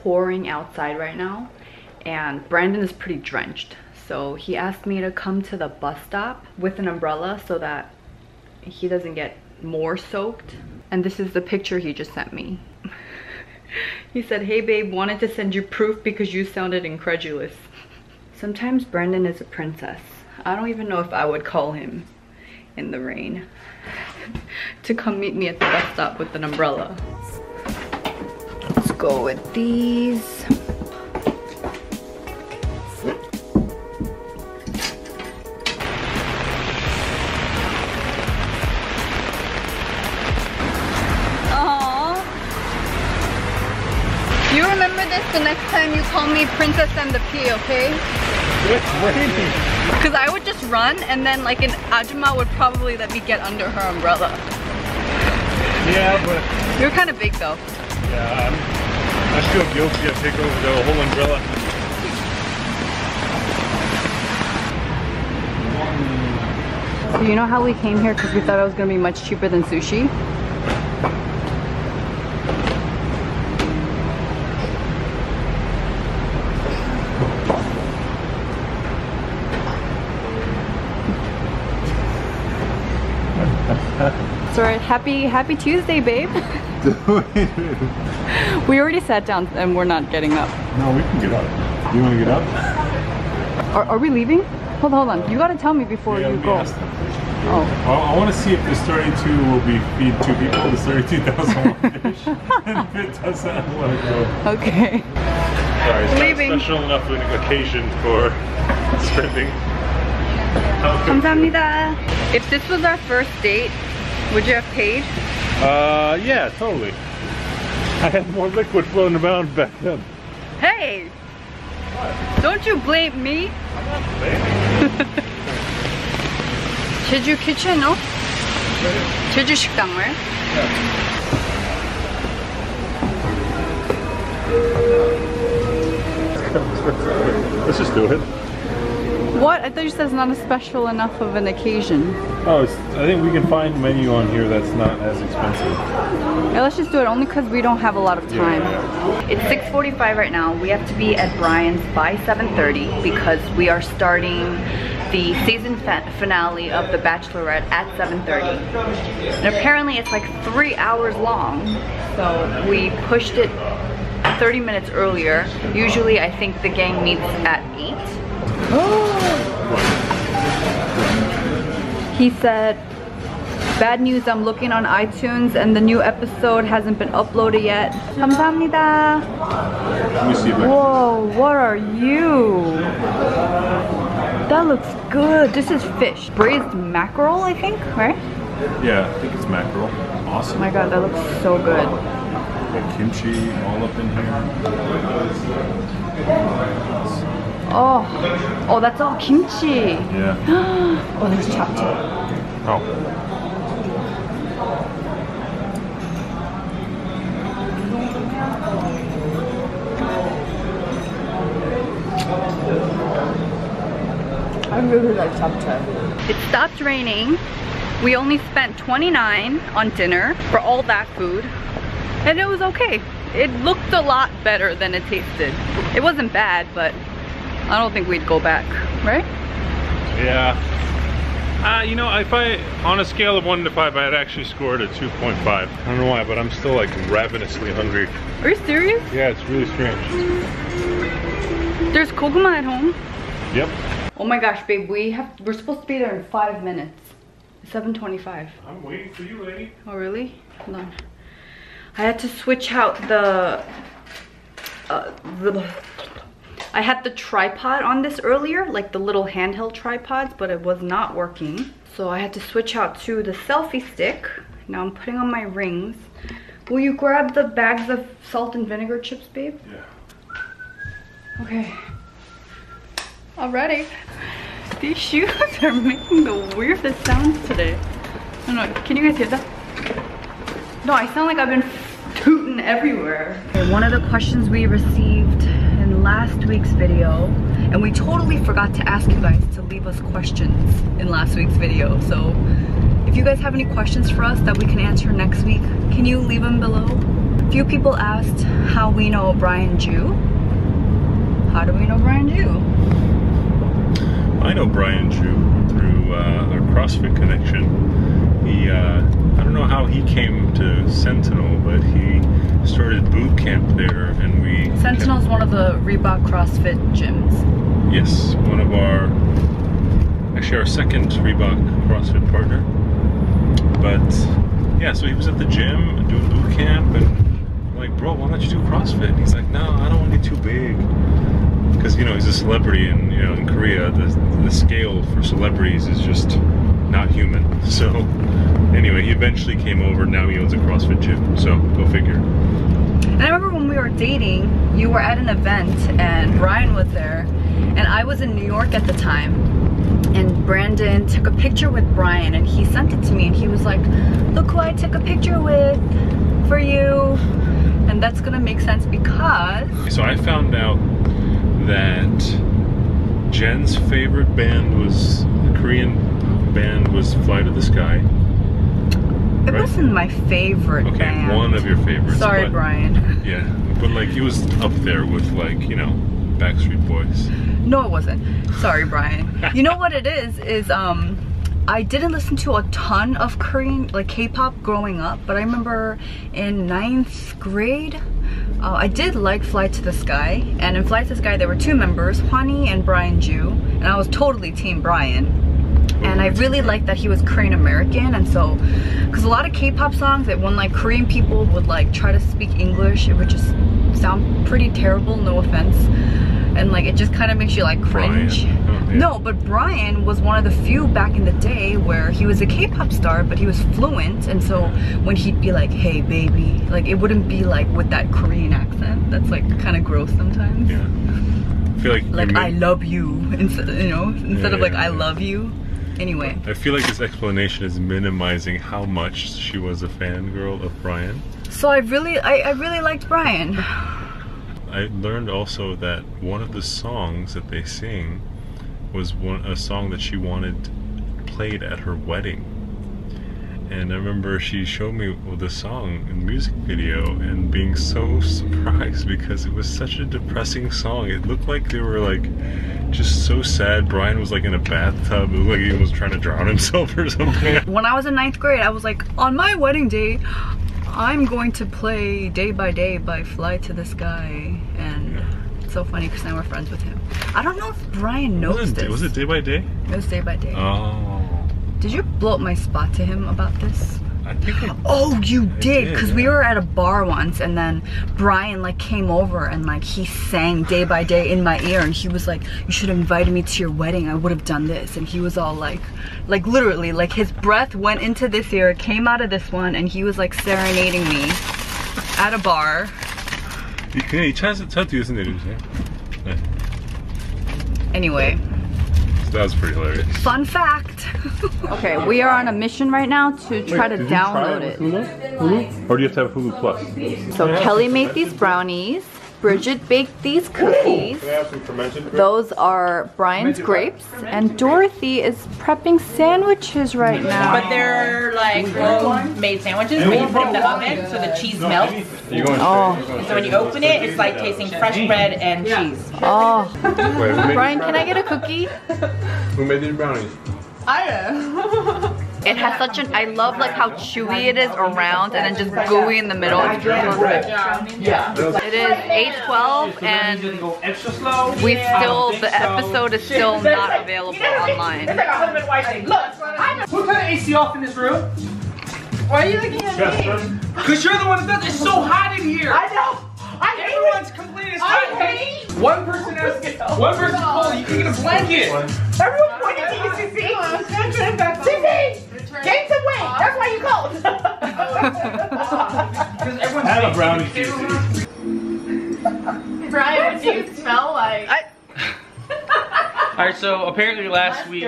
pouring outside right now, and Brandon is pretty drenched. So he asked me to come to the bus stop with an umbrella so that he doesn't get more soaked. And this is the picture he just sent me. He said, "Hey babe, wanted to send you proof because you sounded incredulous." Sometimes Brandon is a princess. I don't even know if I would call him in the rain to come meet me at the bus stop with an umbrella. Let's go with these. You remember this the next time you call me Princess and the Pea, okay? It's raining. Because I would just run and then like an Ajumma would probably let me get under her umbrella. Yeah, but... You're kind of big though. Yeah, I feel guilty to take over the whole umbrella. So you know how we came here because we thought it was going to be much cheaper than sushi? Sorry, happy Tuesday, babe. We already sat down and we're not getting up. No, we can get up. You want to get up? Are we leaving? Hold on. You gotta tell me before you go. Oh. I want to see if this 32 will be feed two people. This 32 doesn't want fish. And if it doesn't, I want to go. Okay. Sorry, it's leaving. Not special enough an occasion for spending. 감사합니다. If this was our first date, would you have paid? Yeah, totally. I had more liquid floating around back then. Hey! What? Don't you blame me? I'm not blaming. 제주 kitchen, no? 제주 식당, right? Yeah. Let's just do it. What? I thought you said it's not a special enough of an occasion. Oh, I think we can find a menu on here that's not as expensive. Yeah, let's just do it only because we don't have a lot of time. Yeah. It's 6:45 right now. We have to be at Brian's by 7:30 because we are starting the season finale of The Bachelorette at 7:30. And apparently it's like 3 hours long. So we pushed it 30 minutes earlier. Usually I think the gang meets at 8. He said, "Bad news, I'm looking on iTunes and the new episode hasn't been uploaded yet." 감사합니다. Let me see if I can. Whoa, what are you? That looks good. This is fish. Braised mackerel, I think, right? Yeah, I think it's mackerel. Awesome. Oh my god, that looks so good. Got kimchi all up in here. Oh, that's all kimchi. Yeah. Oh, there's chapchae. Oh. I really like chapchae. It stopped raining. We only spent $29 on dinner for all that food, and it was okay. It looked a lot better than it tasted. It wasn't bad, but I don't think we'd go back, right? Yeah. You know, if on a scale of 1 to 5, I'd actually scored a 2.5. I don't know why, but I'm still like ravenously hungry. Are you serious? Yeah, it's really strange. There's koguma at home. Yep. Oh my gosh, babe, we're supposed to be there in 5 minutes. 7:25. I'm waiting for you, lady. Oh really? Hold on. I had to switch out I had the tripod on this earlier, like the little handheld tripods, but it was not working. So I had to switch out to the selfie stick. Now I'm putting on my rings. Will you grab the bags of salt and vinegar chips, babe? Yeah. Okay. Alrighty. These shoes are making the weirdest sounds today. I don't know, can you guys hear that? No, I sound like I've been tooting everywhere. Okay, one of the questions we received in last week's video, and we totally forgot to ask you guys to leave us questions in last week's video. So if you guys have any questions for us that we can answer next week, can you leave them below? few people asked how we know Brian Joo. How do we know Brian Joo? I know Brian Joo through our CrossFit connection. He, I don't know how he came to Sentinel, but he started boot camp there, and we... Sentinel's one of the Reebok CrossFit gyms. Yes, one of our... Actually, our second Reebok CrossFit partner. But, yeah, so he was at the gym doing boot camp, and I'm like, bro, why don't you do CrossFit? And he's like, no, I don't want to get too big. Because, you know, he's a celebrity, and, you know, in Korea, the scale for celebrities is just not human. So, anyway, he eventually came over, now he owns a CrossFit gym, so go figure. And I remember when we were dating, you were at an event, and Brian was there, and I was in New York at the time, and Brandon took a picture with Brian, and he sent it to me, and he was like, look who I took a picture with for you. And that's gonna make sense because... So I found out that Jenn's favorite band was, the Korean band was Fly to the Sky. It wasn't my favorite band. Okay, one of your favorites. Sorry, Brian. Yeah, but like it was up there with like, you know, Backstreet Boys. No, it wasn't. Sorry, Brian. You know what it is I didn't listen to a ton of Korean, like K-pop growing up, but I remember in 9th grade, I did like Fly to the Sky, and in Fly to the Sky there were two members, Hwani and Brian Joo, and I was totally team Brian. And I really liked that he was Korean American, and so, because a lot of K-pop songs, that when like Korean people would like try to speak English, it would just sound pretty terrible, no offense. And like it just kind of makes you like cringe. No, but Brian was one of the few back in the day where he was a K-pop star, but he was fluent, and so when he'd be like, hey baby, like it wouldn't be like with that Korean accent. That's like kind of gross sometimes. Yeah. I feel like I love you, instead, you know, instead of like I love you. Anyway. I feel like this explanation is minimizing how much she was a fangirl of Brian. So I really liked Brian. I learned also that one of the songs that they sing was a song that she wanted played at her wedding. And I remember she showed me the song in the music video and being so surprised because it was such a depressing song. It looked like they were like just so sad. Brian was like in a bathtub. It looked like he was trying to drown himself or something. When I was in 9th grade, I was like, on my wedding day, I'm going to play Day by Day by Fly to the Sky. And it's so funny because now we're friends with him. I don't know if Brian knows this. Was it Day by Day? It was Day by Day. Oh. Did you blow up my spot to him about this? I think oh, you did, because we were at a bar once, and then Brian like came over and like he sang Day by Day in my ear, and he was like, you should have invited me to your wedding, I would have done this. And he was all like literally, like his breath went into this ear, came out of this one, and he was like serenading me at a bar. So Anyway. that was pretty hilarious. Fun fact. Okay, we are on a mission right now to try to download it. Hulu? Or do you have to have Hulu Plus? So Kelly made these brownies. Bridget baked these cookies. Can I have some fermented grapes? Those are Brian's grapes. And Dorothy is prepping sandwiches right now. But they're like home-made sandwiches, but you put them in the oven so the cheese melts. Oh. So when you open it, it's like tasting fresh bread and cheese. Oh. Brian, can I get a cookie? Who made these brownies? I don't know. It has such an, I love like how chewy it is around and then just gooey in the middle. It's perfect. Yeah. It is 8:12 and we still, the episode is still not available online. It's like a husband and wife thing. Look, Who turned the AC off in this room? why are you looking at me? Because you're the one that does it. It's so hot in here. I know. I hate Everyone's complaining. It's hot. I hate. One person has one person cold. You can get a blanket. Everyone pointed to you, Sissy. Sissy, gain some weight. That's why you cold. Because everyone's Have a brownie. Brian, what do you smell like? Alright, so apparently last week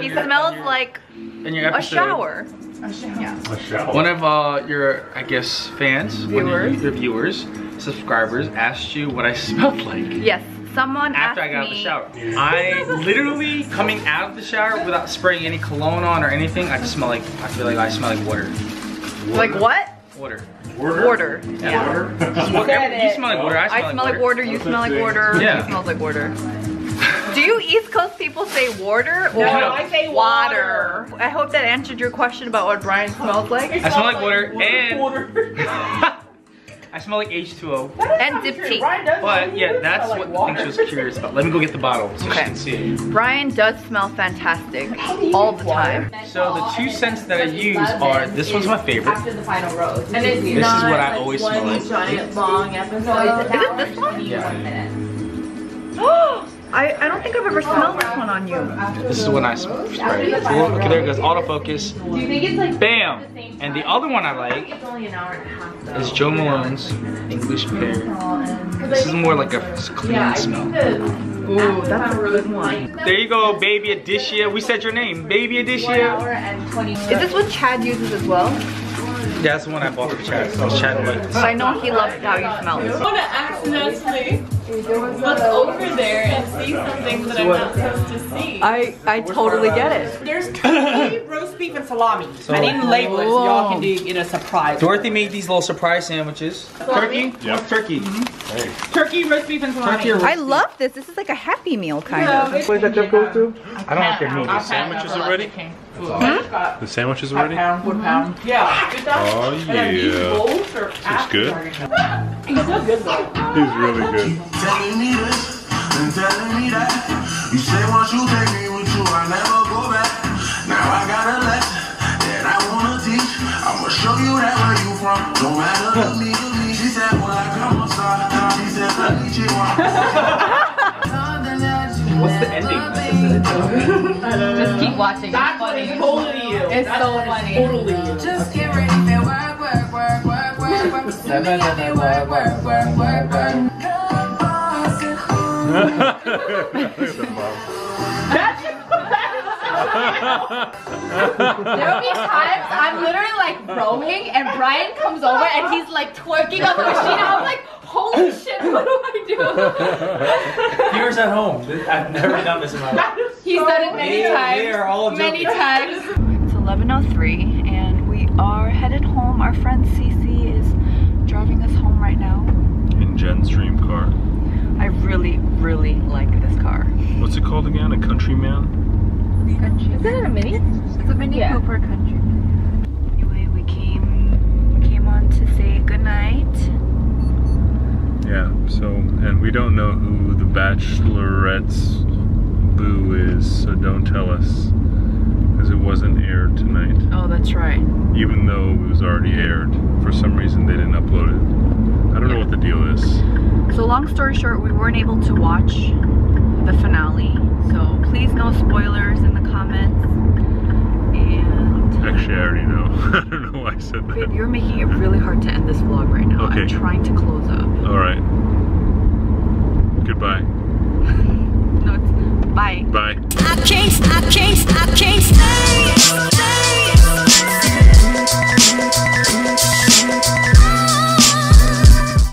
He smells like in your a episode, shower. A shower. one of your, I guess, fans, Viewers. your viewers, subscribers, asked you what I smelled like. Yes, someone After I got out of the shower. I literally, coming out of the shower without spraying any cologne on or anything, I feel like I smell like water. Like what? Water. Water. Yeah. Water. You smell like water. I smell like water. You smell like water. Yeah. He smells like water. Do you East Coast people say water or No, I say water. I hope that answered your question about what Brian smells like. I smell like water and I smell like H2O. And dip tea. But yeah, that's what the thing she was curious about. Let me go get the bottle so she can see. Brian does smell fantastic all the time. So the 2 scents that I use are, this one's my favorite. After the final rose. And This is what I always smell like. Giant long episode. Is it this one? Yeah. I don't think I've ever smelled this one on you. This is when I spray it. Okay, there it goes, autofocus. Do you think it's like Bam! And the other one I like it's only an hour and a half though? is Joe Malone's English Pear. This is more like a clean smell. Ooh, that's a really good one. There you go, Baby Adicia. We said your name, Baby Adicia. Is this what Chad uses as well? Yeah, that's the one I bought for Chad. So Chad like this. But I know he loves how you smell. I want to accidentally look over there and see something that I'm not supposed to see. I totally get it. There's turkey, roast beef, and salami. I didn't label it, so y'all can do it a surprise. Dorothy made these little surprise sandwiches. Turkey? Yeah. Turkey. Hey. Turkey, roast beef, and salami. Turkey or I love this. This is like a Happy Meal kind of. Where's that stuff go to? I don't like their meat. The sandwiches are ready? The sandwiches are ready? Pound. Yeah. Oh yeah. Looks good. He's so good though. He's really good. Telling me this and telling me that. You say once you take me with you, I never go back. Now I got a lesson that I wanna teach. I'ma show you that where you from. No matter to me. She said when I come outside, she said let me chill. What's the ending? Just keep watching. That's funny. totally you. It's That's so funny. Totally you. Just get ready for work, work, work, work, work, work. See me at me work, work, work, work, work. There'll be times I'm literally like rowing and Brian comes over and he's like twerking on the machine. I'm like, holy shit, what do I do? Viewers at home, I've never done this in my life. He's done it many times. They are all Many joking. times. It's 11:03 and we are headed home. Our friend Cece is driving us home right now. In Jen's dream car. I really, really like this car. What's it called again? A Countryman? Is it a Mini? It's a Mini Cooper Country. Anyway, we came on to say goodnight. Yeah, so, and we don't know who the Bachelorette's boo is, so don't tell us. Because it wasn't aired tonight. Oh, that's right. Even though it was already aired. For some reason they didn't upload it. I don't know what the deal is. So long story short, we weren't able to watch the finale. So please no spoilers in the comments. And Actually, I already know. I don't know why I said babe, that. you're making it really hard to end this vlog right now. Okay. I'm trying to close up. Alright. Goodbye. No, it's bye. Bye. I can't stop.